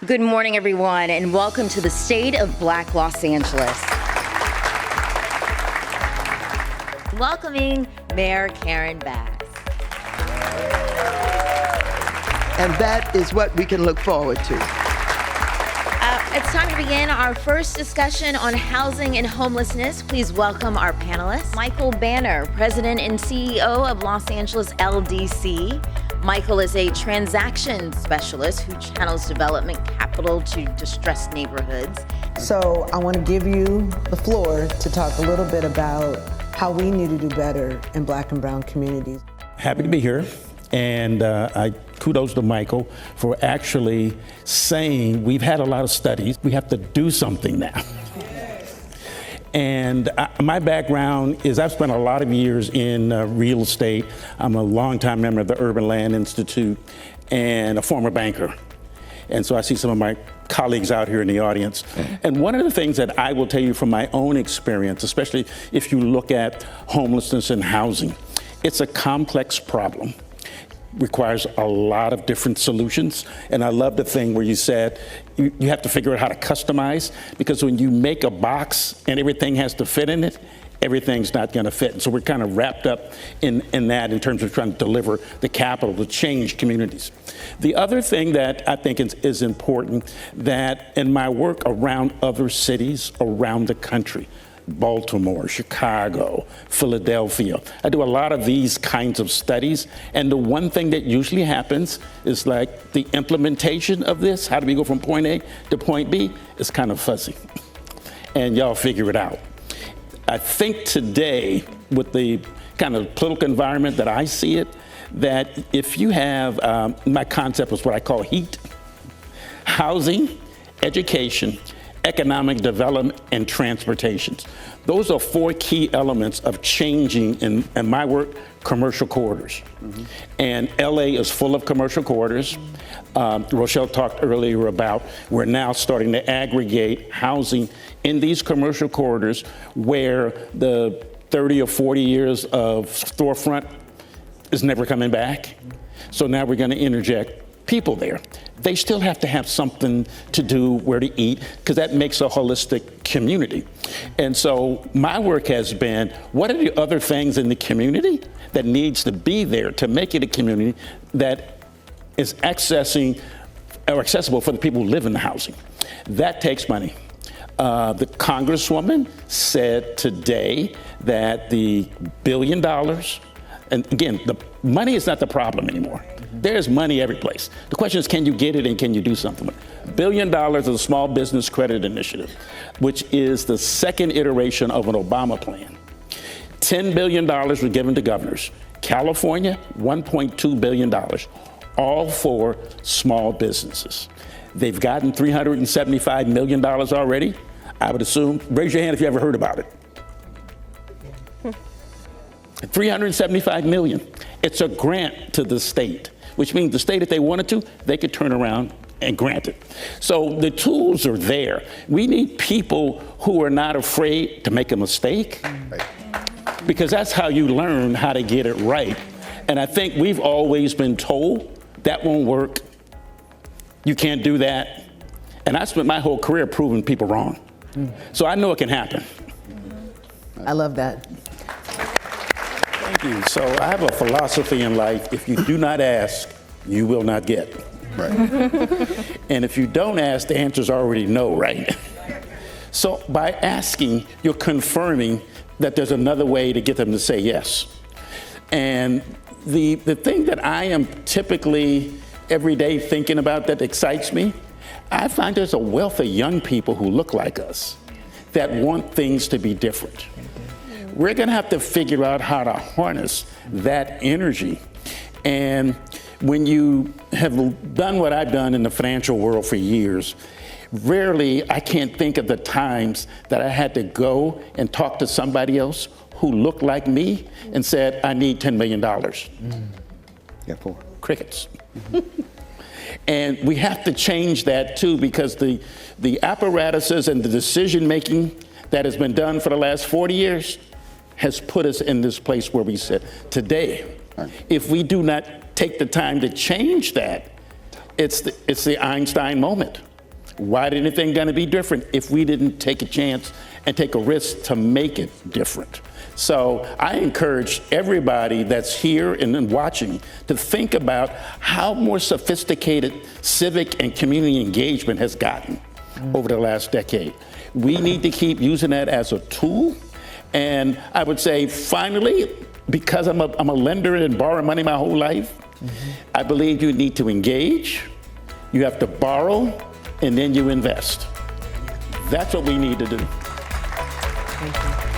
Good morning, everyone, and welcome to the State of Black Los Angeles. Welcoming Mayor Karen Bass. And that is what we can look forward to. It's time to begin our first discussion on housing and homelessness. Please welcome our panelists. Michael Banner, President and CEO of Los Angeles LDC. Michael is a transaction specialist who channels development capital to distressed neighborhoods. So I want to give you the floor to talk a little bit about how we need to do better in Black and brown communities. Happy to be here. And I kudos to Michael for actually saying we've had a lot of studies. We have to do something now. And my background is I've spent a lot of years in real estate. I'm a longtime member of the Urban Land Institute and a former banker. And so I see some of my colleagues out here in the audience. And one of the things that I will tell you from my own experience, especially if you look at homelessness and housing, it's a complex problem. Requires a lot of different solutions. And I love the thing where you said you have to figure out how to customize, because when you make a box and everything has to fit in it, everything's not going to fit. And so we're kind of wrapped up in that in terms of trying to deliver the capital to change communities. The other thing that I think is important, that in my work around other cities around the country, Baltimore, Chicago, Philadelphia. I do a lot of these kinds of studies, and the one thing that usually happens is like the implementation of this, how do we go from point A to point B, is kind of fuzzy. And y'all figure it out. I think today, with the kind of political environment that I see it, that if you have, my concept was what I call HEAT, housing, education, economic development, and transportation. Those are four key elements of changing, in my work, commercial corridors. And LA is full of commercial corridors. Rochelle talked earlier about we're now starting to aggregate housing in these commercial corridors where the 30 or 40 years of storefront is never coming back. So now we're going to interject people there. They still have to have something to do, where to eat, because that makes a holistic community. And so my work has been, what are the other things in the community that needs to be there to make it a community that is accessible for the people who live in the housing? That takes money. The Congresswoman said today that the $1 billion, and again, the money is not the problem anymore. There's money every place. The question is, can you get it and can you do something with it? $1 billion of the Small Business Credit Initiative, which is the second iteration of an Obama plan. $10 billion were given to governors. California, $1.2 billion, all for small businesses. They've gotten $375 million already. I would assume, raise your hand if you ever heard about it. $375 million. It's a grant to the state, which means the state, if they wanted to, they could turn around and grant it. So the tools are there. We need people who are not afraid to make a mistake, because that's how you learn how to get it right. And I think we've always been told that won't work. You can't do that. And I spent my whole career proving people wrong. So I know it can happen. I love that. Thank you. So I have a philosophy in life: if you do not ask, you will not get. Right. And if you don't ask, the answer's already no, right? So by asking, you're confirming that there's another way to get them to say yes. And the thing that I am typically every day thinking about that excites me, I find there's a wealth of young people who look like us that want things to be different. We're going to have to figure out how to harness that energy. And when you have done what I've done in the financial world for years, rarely, I can't think of the times that I had to go and talk to somebody else who looked like me and said, I need $10 million. Yeah, cool. Crickets. And we have to change that too, because the apparatuses and the decision-making that has been done for the last 40 years has put us in this place where we sit today. Right. If we do not take the time to change that, it's the Einstein moment. Why did anything gonna be different if we didn't take a chance and take a risk to make it different? So I encourage everybody that's here and then watching to think about how more sophisticated civic and community engagement has gotten over the last decade. We need to keep using that as a tool. And I would say, finally, because I'm a lender and borrow money my whole life, I believe you need to engage, you have to borrow, and then you invest. That's what we need to do. Thank you.